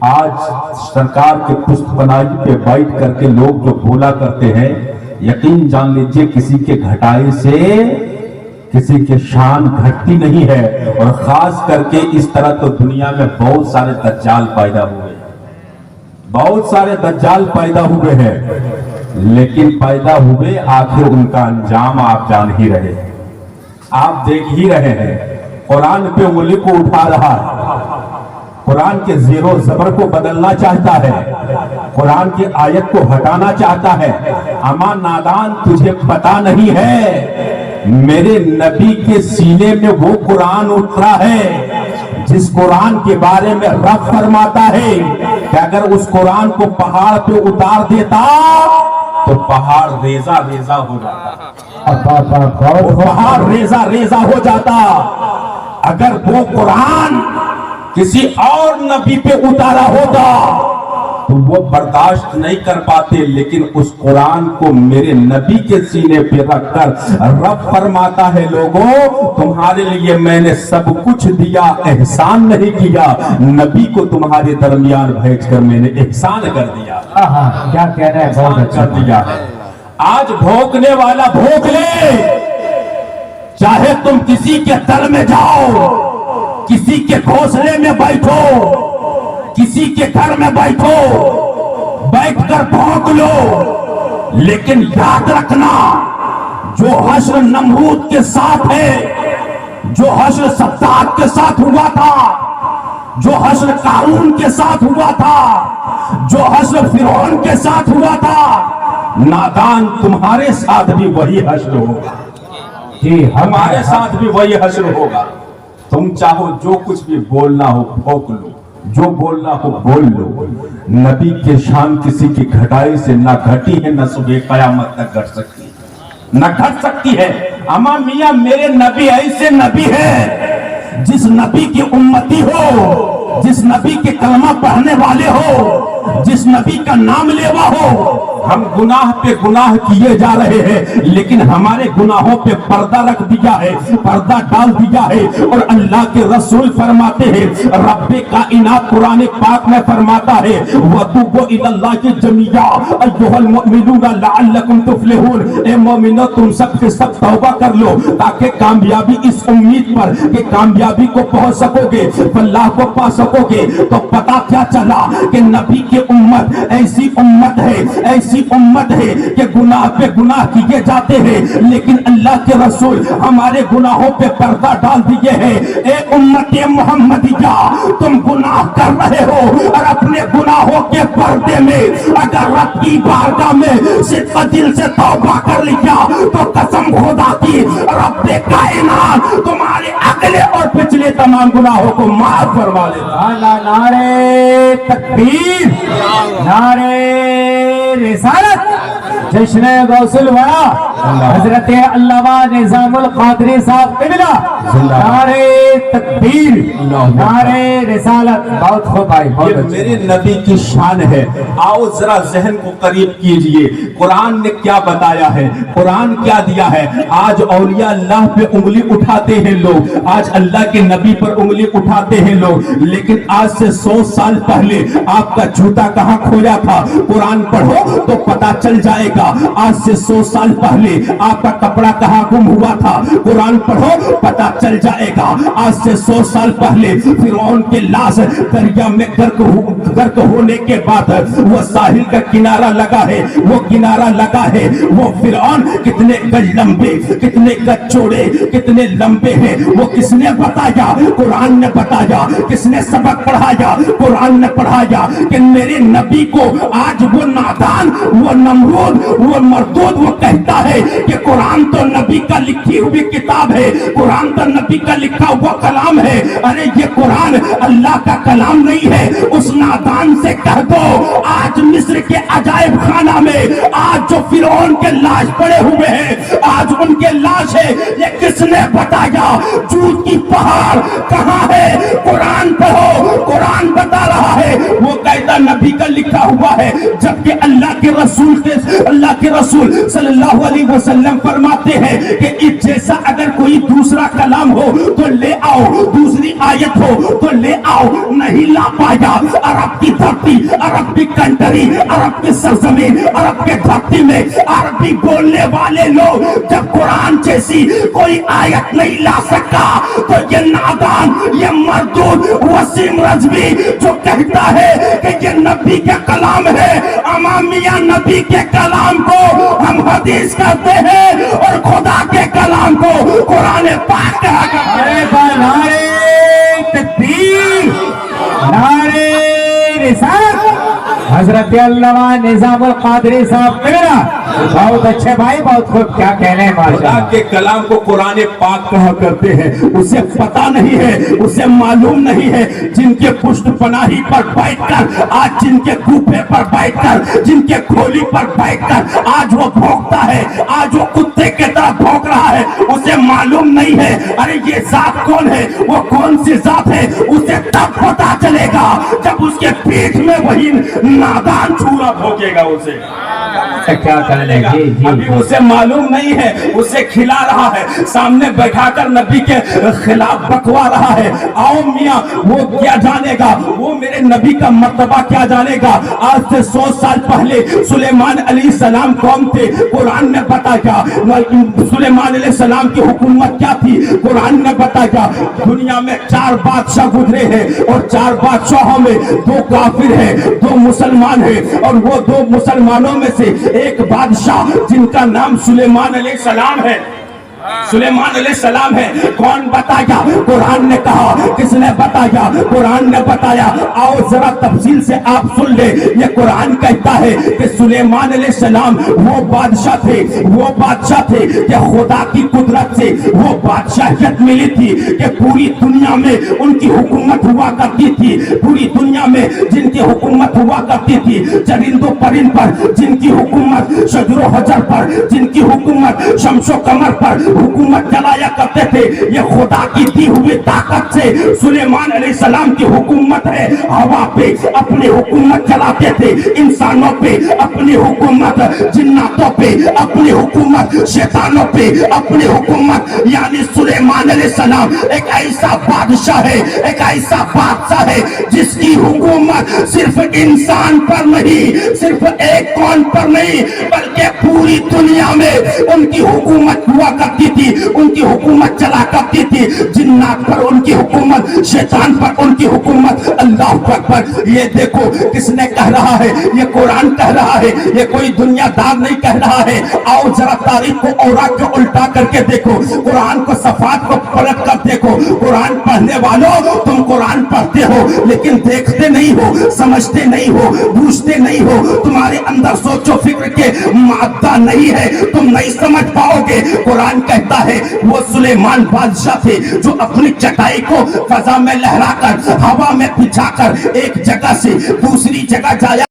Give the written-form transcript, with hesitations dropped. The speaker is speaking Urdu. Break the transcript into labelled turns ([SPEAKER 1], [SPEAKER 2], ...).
[SPEAKER 1] آج سرکار کے پشت پناہی پہ بیٹھ کر کے لوگ جو بولا کرتے ہیں، یقین جان لیجئے کسی کے گھٹائی سے کسی کے شان گھٹتی نہیں ہے. اور خاص کر کے اس طرح تو دنیا میں بہت سارے دجال پیدا ہوئے ہیں، بہت سارے دجال پیدا ہوئے ہیں، لیکن پیدا ہوئے آخر ان کا انجام آپ جان ہی رہے ہیں، آپ دیکھ ہی رہے ہیں. قرآن پہ انگلی کو اٹھا رہا ہے، قرآن کے زیر و زبر کو بدلنا چاہتا ہے، قرآن کی آیت کو ہٹانا چاہتا ہے. اما نادان تجھے پتا نہیں ہے میرے نبی کے سینے میں وہ قرآن اترا ہے جس قرآن کے بارے میں رب فرماتا ہے کہ اگر اس قرآن کو پہاڑ پہ اتار دیتا تو پہاڑ ریزہ ریزہ ہو جاتا، پہاڑ ریزہ ریزہ ہو جاتا. اگر وہ قرآن کسی اور نبی پہ اتارا ہوتا تو وہ برداشت نہیں کر پاتے، لیکن اس قرآن کو میرے نبی کے سینے پہ رکھ کر رب فرماتا ہے لوگوں تمہارے لیے میں نے سب کچھ دیا، احسان نہیں کیا، نبی کو تمہارے درمیان بھیج کر میں نے احسان کر دیا.
[SPEAKER 2] کیا کہنا ہے، بہت اچھا
[SPEAKER 1] دیا ہے. آج بھوکنے والا بھوک لے، چاہے تم کسی کے تل میں جاؤ، کسی کے گھونسلے میں بیٹھو، کسی کے گھر میں بیٹھو، بیٹھ کر بھونک لو، لیکن یاد رکھنا جو حشر نمرود کے ساتھ ہے، جو حشر صداد کے ساتھ ہوا تھا، جو حشر قارون کے ساتھ ہوا تھا، جو حشر فرعون کے ساتھ ہوا تھا، نادان تمہارے ساتھ بھی وہی حشر ہوگا، ہمارے ساتھ بھی وہی حشر ہوگا. تم چاہو جو کچھ بھی بولنا ہو بھونک لو، جو بولنا ہو بول لو. نبی کے شان کسی کی گھٹائی سے نہ گھٹی ہے، نہ صبح قیامت تک گھٹ سکتی ہے، نہ گھٹ سکتی ہے. اما میاں میرے نبی ایسے نبی ہے جس نبی کی امتی ہو، جس نبی کے کلمہ پڑھنے والے ہو، جس نبی کا نام لیوا ہو. ہم گناہ پہ گناہ کیے جا رہے ہیں، لیکن ہمارے گناہوں پہ پردہ رکھ دیا ہے، پردہ ڈال دیا ہے. اور اللہ کے رسول فرماتے ہیں، رب کائنات قرآن پاک میں فرماتا ہے وَتُوبُوا إِلَى اللَّهِ جَمِيعًا أَيُّهَا الْمُؤْمِنُونَ لَعَلَّكُمْ تُفْلِحُونَ. اے مومنو تم سب کے سب توبہ کر لو تاکہ کامیابی اس امید پر کہ کامیابی کو پہنچ سکو گے، اللہ کو پا سکو گے. تو پتا کیا چلا کہ نبی کی امت ایسی امت ہے، ایسی امت ہے کہ گناہ پہ گناہ کیے جاتے ہیں، لیکن اللہ کے رسول ہمارے گناہوں پہ پردہ ڈال دیے ہیں. اے امت محمدیہ تم گناہ کر رہے ہو اور اپنے گناہوں کے پردے میں اگر رب کی بارگاہ میں صدق دل سے توبہ کر لیا تو قسم خدا کی رب کائنات تمہارے اگلے اور پچھلے تمام گناہوں کو معاف فرما لیتا.
[SPEAKER 2] نعرے تکبیر، نعرے رسالت، جشن غوث الورا حضرت علامہ نظام القادری صاحب قبلہ، نعرے تکبیر، نعرے رسالت. بہت خوب آئی،
[SPEAKER 1] یہ میرے نبی کی شان ہے. آؤ ذرا ذہن کو قریب کیجئے، قرآن نے کیا بتایا ہے، قرآن کیا دیا ہے. آج اولیاء اللہ پہ انگلی اٹھاتے ہیں لوگ، آج اللہ کے نبی پر انگلی اٹھاتے ہیں لوگ، لیکن آج سے 100 سال پہلے آپ کا جوتا کہاں کھویا تھا قرآن پڑھو تو پتا چل جائے گا. آج سے 100 سال پہلے آپ کا کپڑا کہاں گم ہوا تھا قرآن پڑھو پتا چل جائے گا. آج سے 100 سال پہلے فرعون کے لاش دریا میں غرق ہونے کے بعد وہ ساحل کا کنارہ لگا ہے، وہ کنارہ لگا ہے، وہ فرعون کتنے گج لمبے، کتنے گج چوڑے، کتنے لمبے ہیں وہ کس نے بتایا؟ قرآن نے بتایا. کس نے سبق پڑھایا؟ قرآن نے پڑھایا. کہ میرے نبی کو آج وہ نادان، وہ نمرود، وہ مردود وہ کہتا ہے کہ قرآن تو نبی کا لکھی ہوئی کتاب ہے، قرآن تو نبی کا لکھا ہوا کلام ہے. ارے یہ قرآن اللہ کا کلام نہیں ہے. اس نادان سے کہہ دو آج مصر کے عجائب خانہ میں آج جو فرعون کے لاش پڑے ہوئے ہیں، آج ان کے لاش ہے، یہ کس نے بتایا؟ جوت کی پہاڑ کہاں ہے؟ قرآن پڑھو، قرآن بتا رہا ہے. وہ قاعدہ نبی کا لکھا ہوا ہے، جبکہ اللہ کے رسول کے اللہ کے رسول صلی اللہ علیہ وسلم فرماتے ہیں کہ اس جیسا اگر کوئی دوسرا کلام ہو تو لے آؤ، دوسری آیت ہو تو لے آؤ، نہیں لا پایا۔ عرب کی دھرتی، عرب کی کنٹری، عرب کی سرزمین، عرب کے دھرتی میں عربی بولنے والے لوگ جب قرآن جیسی کوئی آیت نہیں لا سکا تو یہ نادان، یہ مردود وسیم رضوی جو کہتا ہے کہ یہ نبی کا کلام ہے، امامیہ نبی کے کلام کو ہم حدیث کرتے ہیں اور خدا کے کلام کو قرآن پاک کہا کرتے ہیں۔
[SPEAKER 2] نعرے تکبیر، نعرے رسالت۔ حضرت علامہ نظام القادری صاحب میرا بہت اچھے بھائی، بہت خوب، کیا کہنے ہیں ماشاءاللہ۔
[SPEAKER 1] خدا کے کلام کو قرآن پاک کہا کرتے ہیں، اسے پتہ نہیں ہے، اسے معلوم نہیں ہے۔ جن کے پشت پناہی پر بیٹھ کر آج، جن کے کوپے پر بیٹھ کر، جن کے کھولی پر بیٹھ کر آج وہ بھونکتا ہے، آج وہ کتے کے طرح بھونک رہا ہے، اسے معلوم نہیں ہے ارے یہ ذات کون ہے، وہ کون سی ذات ہے۔ اسے تب پتا چلے گا جب اس کے پیٹھ میں وہی نادان چورا بھونکے گا اسے۔
[SPEAKER 2] کیا کرنے گا؟
[SPEAKER 1] ابھی اسے معلوم نہیں ہے، اسے کھلا رہا ہے، سامنے بیٹھا کر نبی کے خلاف بکوا رہا ہے۔ آؤ میاں، وہ کیا جانے گا، وہ میرے نبی کا مرتبہ کیا جانے گا۔ آج سے 100 سال پہلے سلیمان علیہ السلام کون تھے، قرآن نے بتایا۔ سلیمان علیہ السلام کی حکومت کیا تھی، قرآن نے بتایا۔ دنیا میں 4 بادشاہ گزرے ہیں اور 4 بادشاہوں میں 2 کافر ہیں، 2 مسلمان ہیں، اور وہ 2 مسلمانوں میں سے ایک بادشاہ جن کا نام سلیمان علیہ السلام ہے، سلیمان علیہ السلام ہے۔ کون بتایا؟ قرآن نے کہا۔ کس نے بتایا؟ قرآن نے بتایا۔ آؤ ذرا تفصیل سے آپ سن لیں۔ یہ قرآن کہتا ہے کہ سلیمان علیہ السلام وہ بادشاہ تھے، وہ بادشاہ تھے کہ خدا کی قدرت سے وہ بادشاہیت ملی تھی کہ پوری دنیا میں ان کی حکومت ہوا کرتی تھی، پوری دنیا میں جن کی حکومت ہوا کرتی تھی، چرند و پرند پر جن کی حکومت، شجر و حجر پر جن کی حکومت، شمس و قمر پر حکومت چلایا کرتے تھے۔ یہ خدا کی دی ہوئی طاقت سے سلیمان علیہ السلام کی حکومت ہے۔ ہوا پہ اپنی حکومت چلاتے تھے، انسانوں پہ اپنی حکومت، جناتوں پہ اپنی حکومت، شیطانوں پہ اپنی حکومت۔ یعنی سلیمان علیہ السلام ایک ایسا بادشاہ ہے، ایک ایسا بادشاہ ہے جس کی حکومت صرف انسان پر نہیں، صرف ایک قوم پر نہیں، بلکہ پوری دنیا میں ان کی حکومت ہوا کرتی تھی، ان کی حکومت چلا کرتی تھی۔ جنات پر ان کی حکومت، شیطان پر ان کی حکومت۔ اللہ اکبر۔ یہ دیکھو کس نے کہہ رہا ہے، یہ قرآن کہہ رہا ہے، یہ کوئی دنیا دار نہیں کہہ رہا ہے۔ آؤ ذرا تاریخ کو اوراق کو الٹا کر کے دیکھو، قرآن کو صفحات کو پلٹ کر دیکھو۔ قرآن پڑھنے والوں، تم قرآن پڑھتے ہو لیکن دیکھتے نہیں ہو، سمجھتے نہیں ہو، بوجھتے نہیں ہو، تمہارے اندر سوچ و فکر کے مادہ نہیں ہے، تم نہیں سمجھ پاؤ گے۔ قرآن کہتا ہے وہ سلیمان بادشاہ تھے جو اپنی چٹائی کو فضا میں لہرا کر، ہوا میں بچھا کر ایک جگہ سے دوسری جگہ جایا